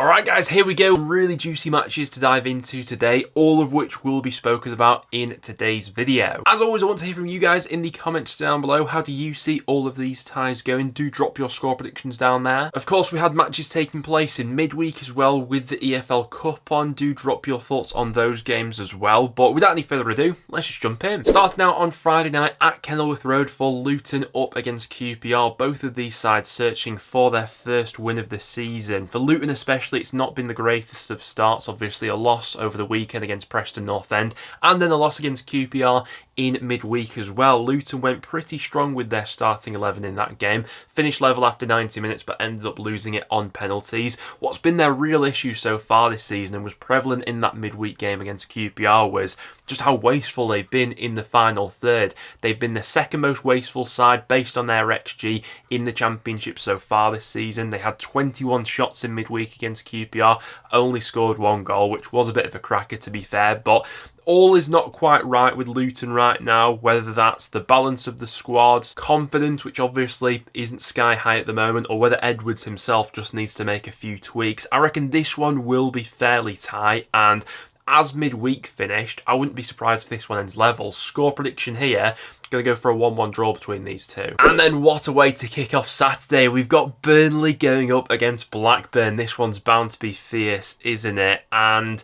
Alright guys, here we go. Really juicy matches to dive into today, all of which will be spoken about in today's video. As always, I want to hear from you guys in the comments down below. How do you see all of these ties going? Do drop your score predictions down there. Of course, we had matches taking place in midweek as well with the EFL Cup on. Do drop your thoughts on those games as well. But without any further ado, let's just jump in. Starting out on Friday night at Kenilworth Road for Luton up against QPR. Both of these sides searching for their first win of the season. For Luton especially, it's not been the greatest of starts. Obviously a loss over the weekend against Preston North End and then a loss against QPR in midweek as well. Luton went pretty strong with their starting 11 in that game, finished level after 90 minutes but ended up losing it on penalties. What's been their real issue so far this season and was prevalent in that midweek game against QPR was just how wasteful they've been in the final third. They've been the second most wasteful side based on their XG in the Championship so far this season. They had 21 shots in midweek against QPR, only scored one goal, which was a bit of a cracker to be fair, but all is not quite right with Luton right now, whether that's the balance of the squad, confidence, which obviously isn't sky high at the moment, or whether Edwards himself just needs to make a few tweaks. I reckon this one will be fairly tight, and as midweek finished, I wouldn't be surprised if this one ends level. Score prediction here, going to go for a 1-1 draw between these two. And then what a way to kick off Saturday. We've got Burnley going up against Blackburn. This one's bound to be fierce, isn't it? And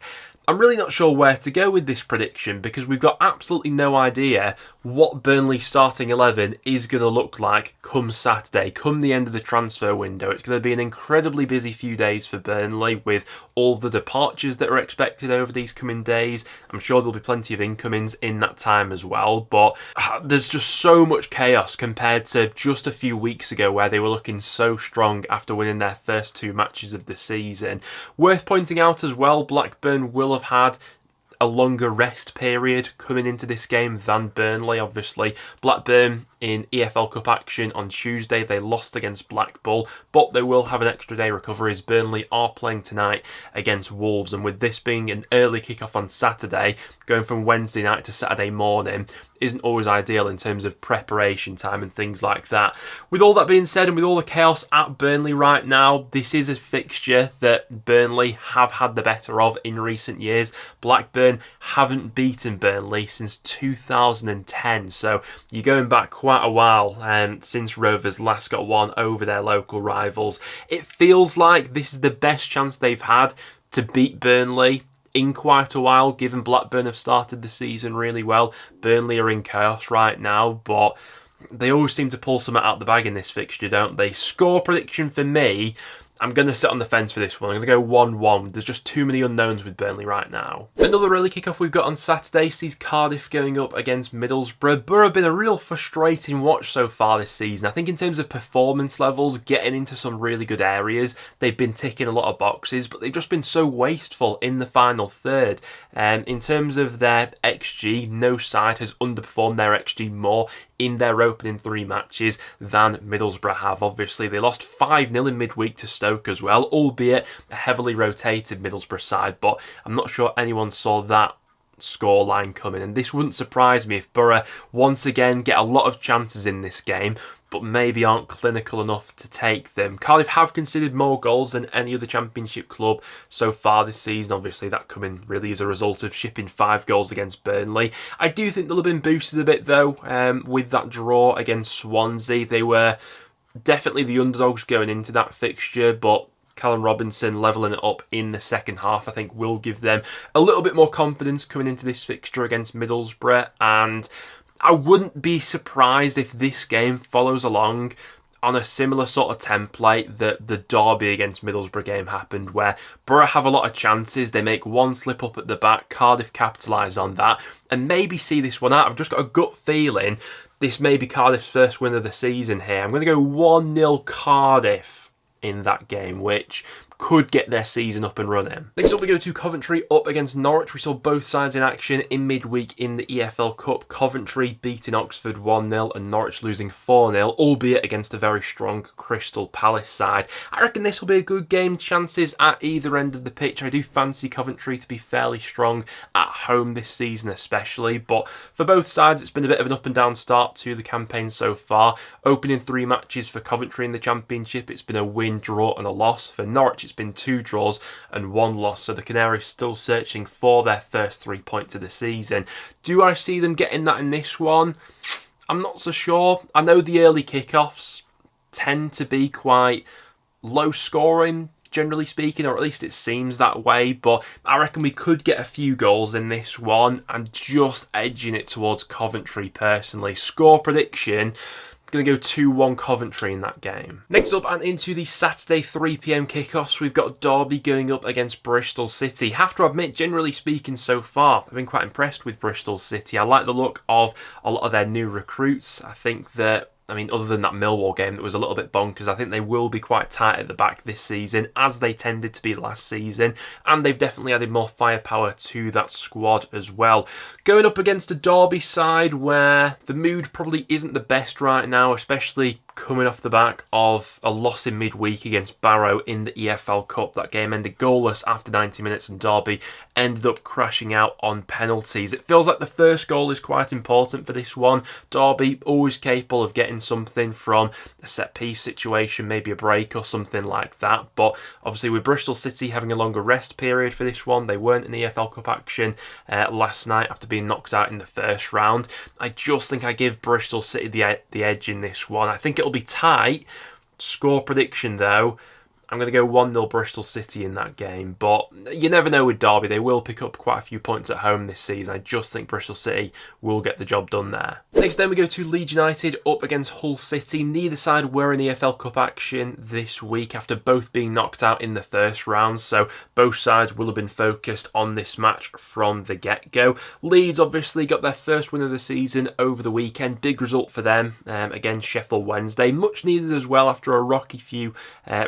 I'm really not sure where to go with this prediction because we've got absolutely no idea what Burnley's starting 11 is going to look like come Saturday, come the end of the transfer window. It's going to be an incredibly busy few days for Burnley with all the departures that are expected over these coming days. I'm sure there'll be plenty of incomings in that time as well, but there's just so much chaos compared to just a few weeks ago where they were looking so strong after winning their first two matches of the season. Worth pointing out as well, Blackburn will have had a longer rest period coming into this game than Burnley. Obviously, Blackburn in EFL Cup action on Tuesday, they lost against Blackpool, but they will have an extra day recovery as Burnley are playing tonight against Wolves. And with this being an early kickoff on Saturday, going from Wednesday night to Saturday morning isn't always ideal in terms of preparation time and things like that. With all that being said and with all the chaos at Burnley right now, this is a fixture that Burnley have had the better of in recent years. Blackburn haven't beaten Burnley since 2010, so you're going back quite a while since Rovers last got one over their local rivals. It feels like this is the best chance they've had to beat Burnley in quite a while, given Blackburn have started the season really well. Burnley are in chaos right now, but they always seem to pull something out the bag in this fixture, don't they? Score prediction for me, I'm going to sit on the fence for this one. I'm going to go 1-1. There's just too many unknowns with Burnley right now. Another early kickoff we've got on Saturday sees Cardiff going up against Middlesbrough. Borough have been a real frustrating watch so far this season. I think in terms of performance levels, getting into some really good areas, they've been ticking a lot of boxes, but they've just been so wasteful in the final third. In terms of their XG, no side has underperformed their XG more in their opening three matches than Middlesbrough have. Obviously, they lost 5-0 in midweek to Stoke as well, albeit a heavily rotated Middlesbrough side, but I'm not sure anyone saw that scoreline coming, and this wouldn't surprise me if Borough once again get a lot of chances in this game, but maybe aren't clinical enough to take them. Cardiff have conceded more goals than any other Championship club so far this season. Obviously, that coming really as a result of shipping 5 goals against Burnley. I do think they'll have been boosted a bit, though, with that draw against Swansea. They were definitely the underdogs going into that fixture, but Callum Robinson levelling it up in the second half, I think, will give them a little bit more confidence coming into this fixture against Middlesbrough, and I wouldn't be surprised if this game follows along on a similar sort of template that the derby against Middlesbrough game happened, where Borough have a lot of chances, they make one slip up at the back, Cardiff capitalise on that, and maybe see this one out. I've just got a gut feeling this may be Cardiff's first win of the season here. I'm going to go 1-0 Cardiff in that game, which could get their season up and running. Next up we go to Coventry up against Norwich. We saw both sides in action in midweek in the EFL Cup. Coventry beating Oxford 1-0 and Norwich losing 4-0, albeit against a very strong Crystal Palace side. I reckon this will be a good game. Chances at either end of the pitch. I do fancy Coventry to be fairly strong at home this season especially, but for both sides it's been a bit of an up and down start to the campaign so far. Opening 3 matches for Coventry in the Championship, it's been a win, draw and a loss. For Norwich It's been 2 draws and 1 loss, so the Canaries still searching for their first 3 points of the season. Do I see them getting that in this one? I'm not so sure. I know the early kickoffs tend to be quite low scoring, generally speaking, or at least it seems that way, but I reckon we could get a few goals in this one. I'm just edging it towards Coventry personally. Score prediction, going to go 2-1 Coventry in that game. Next up, and into the Saturday 3 PM kickoffs, we've got Derby going up against Bristol City. Have to admit, generally speaking so far, I've been quite impressed with Bristol City. I like the look of a lot of their new recruits. I think that, other than that Millwall game that was a little bit bonkers, I think they will be quite tight at the back this season, as they tended to be last season, and they've definitely added more firepower to that squad as well. Going up against a Derby side where the mood probably isn't the best right now, especially coming off the back of a loss in midweek against Barrow in the EFL Cup. That game ended goalless after 90 minutes and Derby ended up crashing out on penalties. It feels like the first goal is quite important for this one. Derby always capable of getting something from a set piece situation, maybe a break or something like that. But obviously with Bristol City having a longer rest period for this one, they weren't in the EFL Cup action last night after being knocked out in the first round. I just think I give Bristol City the edge in this one. I think it'll be tight. Score prediction though, I'm going to go 1-0 Bristol City in that game, but you never know with Derby. They will pick up quite a few points at home this season. I just think Bristol City will get the job done there. Next then we go to Leeds United up against Hull City. Neither side were in EFL Cup action this week after both being knocked out in the first round, so both sides will have been focused on this match from the get-go. Leeds obviously got their first win of the season over the weekend. Big result for them against Sheffield Wednesday. Much needed as well after a rocky few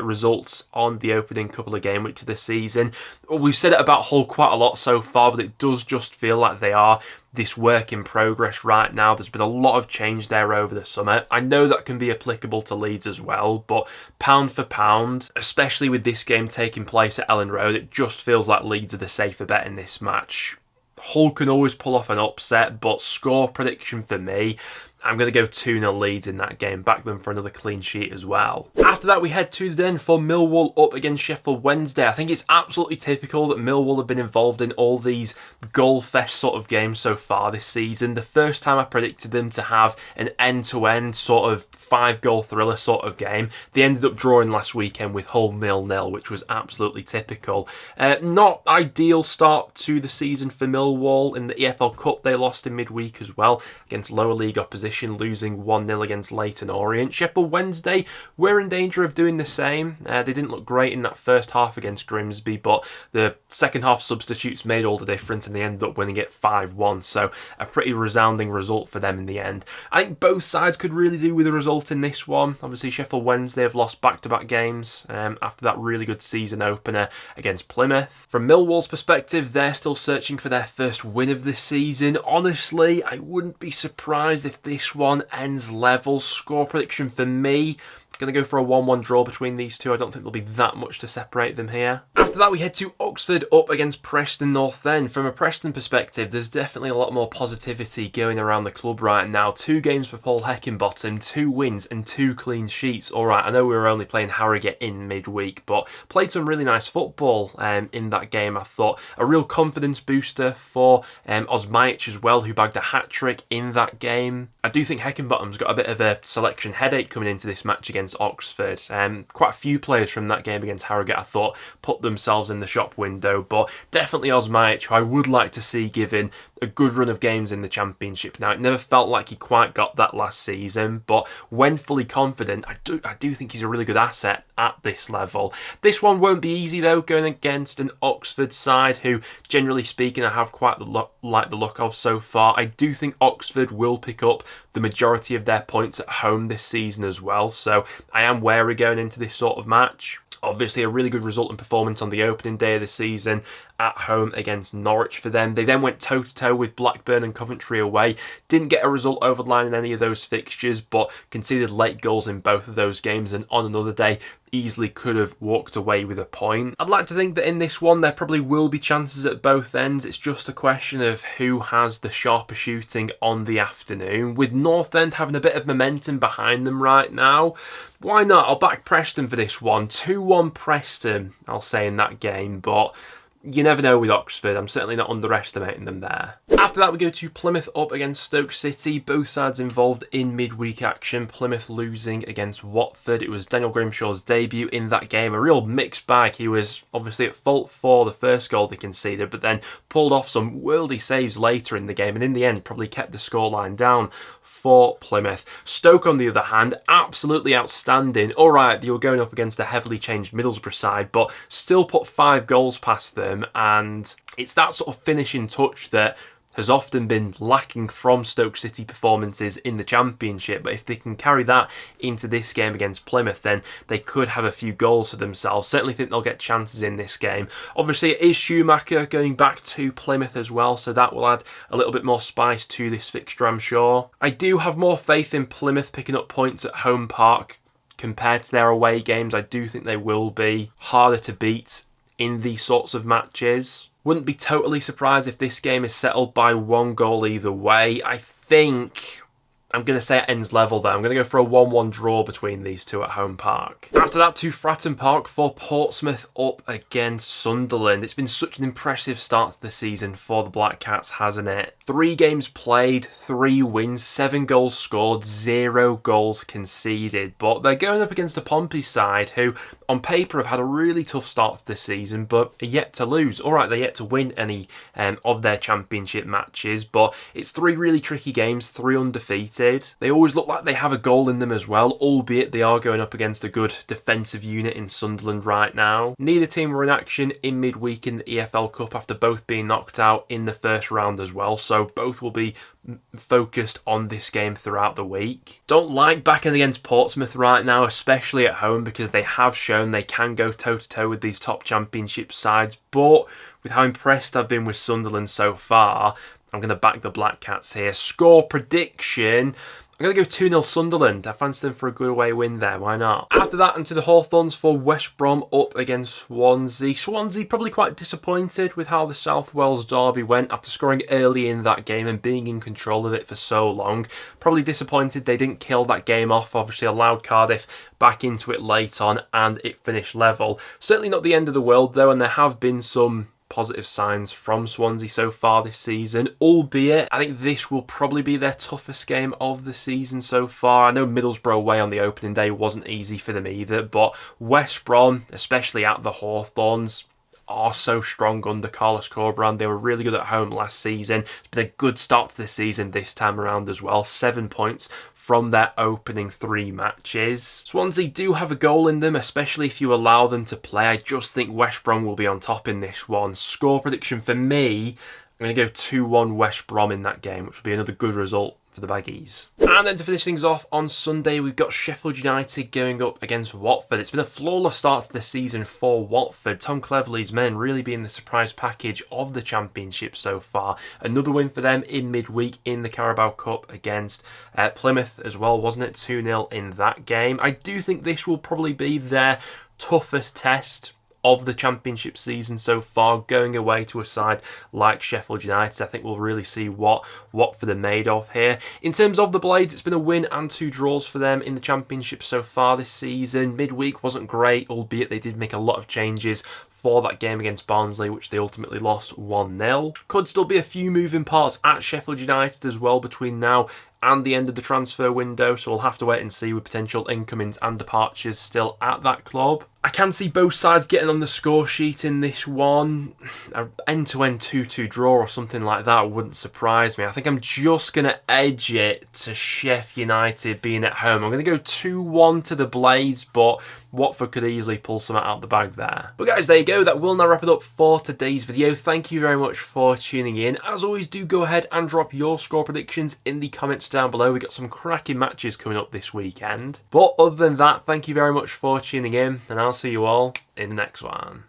results on the opening couple of game weeks of the season. We've said it about Hull quite a lot so far, but it does just feel like they are this work in progress right now. There's been a lot of change there over the summer. I know that can be applicable to Leeds as well, but pound for pound, especially with this game taking place at Ellen Road, it just feels like Leeds are the safer bet in this match. Hull can always pull off an upset, but score prediction for me, I'm going to go 2-0 Leeds in that game, back them for another clean sheet as well. After that, we head to the den for Millwall up against Sheffield Wednesday. I think it's absolutely typical that Millwall have been involved in all these goal fest sort of games so far this season. The first time I predicted them to have an end-to-end sort of 5-goal thriller sort of game, they ended up drawing last weekend with Hull 0-0, which was absolutely typical. Not ideal start to the season for Millwall. In the EFL Cup, they lost in midweek as well against lower league opposition, losing 1-0 against Leyton Orient. Sheffield Wednesday were in danger of doing the same. They didn't look great in that first half against Grimsby, but the second half substitutes made all the difference and they ended up winning it 5-1, so a pretty resounding result for them in the end. I think both sides could really do with a result in this one. Obviously Sheffield Wednesday have lost back-to-back games after that really good season opener against Plymouth. From Millwall's perspective, they're still searching for their first win of the season. Honestly, I wouldn't be surprised if this one ends level. Score prediction for me, going to go for a 1-1 draw between these two. I don't think there'll be that much to separate them here. After that, we head to Oxford up against Preston North End. From a Preston perspective, there's definitely a lot more positivity going around the club right now. 2 games for Paul Heckingbottom, 2 wins and 2 clean sheets. All right, I know we were only playing Harrogate in midweek, but played some really nice football in that game, I thought. A real confidence booster for Osmajic as well, who bagged a hat-trick in that game. I do think Heckingbottom's got a bit of a selection headache coming into this match against Oxford. Quite a few players from that game against Harrogate, I thought, put themselves in the shop window, but definitely Osmajic, who I would like to see given a good run of games in the Championship. Now, it never felt like he quite got that last season, but when fully confident, I do think he's a really good asset at this level. This one won't be easy though, going against an Oxford side who, generally speaking, I have quite like the look of so far. I do think Oxford will pick up the majority of their points at home this season as well, so I am wary going into this sort of match. Obviously a really good result and performance on the opening day of the season at home against Norwich for them. They then went toe-to-toe with Blackburn and Coventry away. Didn't get a result over the line in any of those fixtures, but conceded late goals in both of those games, and on another day easily could have walked away with a point. I'd like to think that in this one there probably will be chances at both ends. It's just a question of who has the sharper shooting on the afternoon. With North End having a bit of momentum behind them right now, why not? I'll back Preston for this one. 2-1 Preston, I'll say, in that game, but you never know with Oxford. I'm certainly not underestimating them there. After that, we go to Plymouth up against Stoke City. Both sides involved in midweek action. Plymouth losing against Watford. It was Daniel Grimshaw's debut in that game. A real mixed bag. He was obviously at fault for the first goal they conceded, but then pulled off some worldy saves later in the game, and in the end probably kept the scoreline down for Plymouth. Stoke, on the other hand, absolutely outstanding. All right, they were going up against a heavily changed Middlesbrough side, but still put 5 goals past them, and it's that sort of finishing touch that has often been lacking from Stoke City performances in the Championship. But if they can carry that into this game against Plymouth, then they could have a few goals for themselves. Certainly think they'll get chances in this game. Obviously, it is Schumacher going back to Plymouth as well, so that will add a little bit more spice to this fixture, I'm sure. I do have more faith in Plymouth picking up points at home park compared to their away games. I do think they will be harder to beat in these sorts of matches. Wouldn't be totally surprised if this game is settled by 1 goal either way. I think I'm going to say it ends level though. I'm going to go for a 1-1 draw between these two at home park. After that, to Fratton Park for Portsmouth up against Sunderland. It's been such an impressive start to the season for the Black Cats, hasn't it? 3 games played, 3 wins, 7 goals scored, 0 goals conceded. But they're going up against a Pompey side who, on paper, have had a really tough start to the season, but are yet to lose. All right, they're yet to win any of their Championship matches, but it's 3 really tricky games, 3 undefeated. They always look like they have a goal in them as well, albeit they are going up against a good defensive unit in Sunderland right now. Neither team were in action in midweek in the EFL Cup after both being knocked out in the first round as well, so both will be focused on this game throughout the week. Don't like backing against Portsmouth right now, especially at home, because they have shown they can go toe-to-toe with these top Championship sides, but with how impressed I've been with Sunderland so far, I'm going to back the Black Cats here. Score prediction, I'm going to go 2-0 Sunderland. I fancy them for a good away win there, why not? After that, into the Hawthorns for West Brom up against Swansea. Swansea probably quite disappointed with how the South Wales derby went after scoring early in that game and being in control of it for so long. Probably disappointed they didn't kill that game off, obviously allowed Cardiff back into it late on and it finished level. Certainly not the end of the world though, and there have been some positive signs from Swansea so far this season, albeit I think this will probably be their toughest game of the season so far. I know Middlesbrough away on the opening day wasn't easy for them either, but West Brom, especially at the Hawthorns, are so strong under Carlos Corberán. They were really good at home last season. It's been a good start to the season this time around as well. 7 points from their opening 3 matches. Swansea do have a goal in them, especially if you allow them to play. I just think West Brom will be on top in this one. Score prediction for me, I'm going to go 2-1 West Brom in that game, which will be another good result for the Baggies. And then to finish things off on Sunday, we've got Sheffield United going up against Watford. It's been a flawless start to the season for Watford. Tom Cleverley's men really being the surprise package of the Championship so far. Another win for them in midweek in the Carabao Cup against Plymouth as well, wasn't it? 2-0 in that game. I do think this will probably be their toughest test of the Championship season so far, going away to a side like Sheffield United. I think we'll really see what Watford are made of here. In terms of the Blades, it's been a win and 2 draws for them in the Championship so far this season. Midweek wasn't great, albeit they did make a lot of changes for that game against Barnsley, which they ultimately lost 1-0. Could still be a few moving parts at Sheffield United as well between now and the end of the transfer window, so we'll have to wait and see with potential incomings and departures still at that club. I can see both sides getting on the score sheet in this one. An end-to-end 2-2 draw or something like that wouldn't surprise me. I think I'm just going to edge it to Sheff United being at home. I'm going to go 2-1 to the Blades, but Watford could easily pull some out the bag there. But guys, there you go. That will now wrap it up for today's video. Thank you very much for tuning in. As always, do go ahead and drop your score predictions in the comments down below. We've got some cracking matches coming up this weekend. But other than that, thank you very much for tuning in, and I'll see you all in the next one.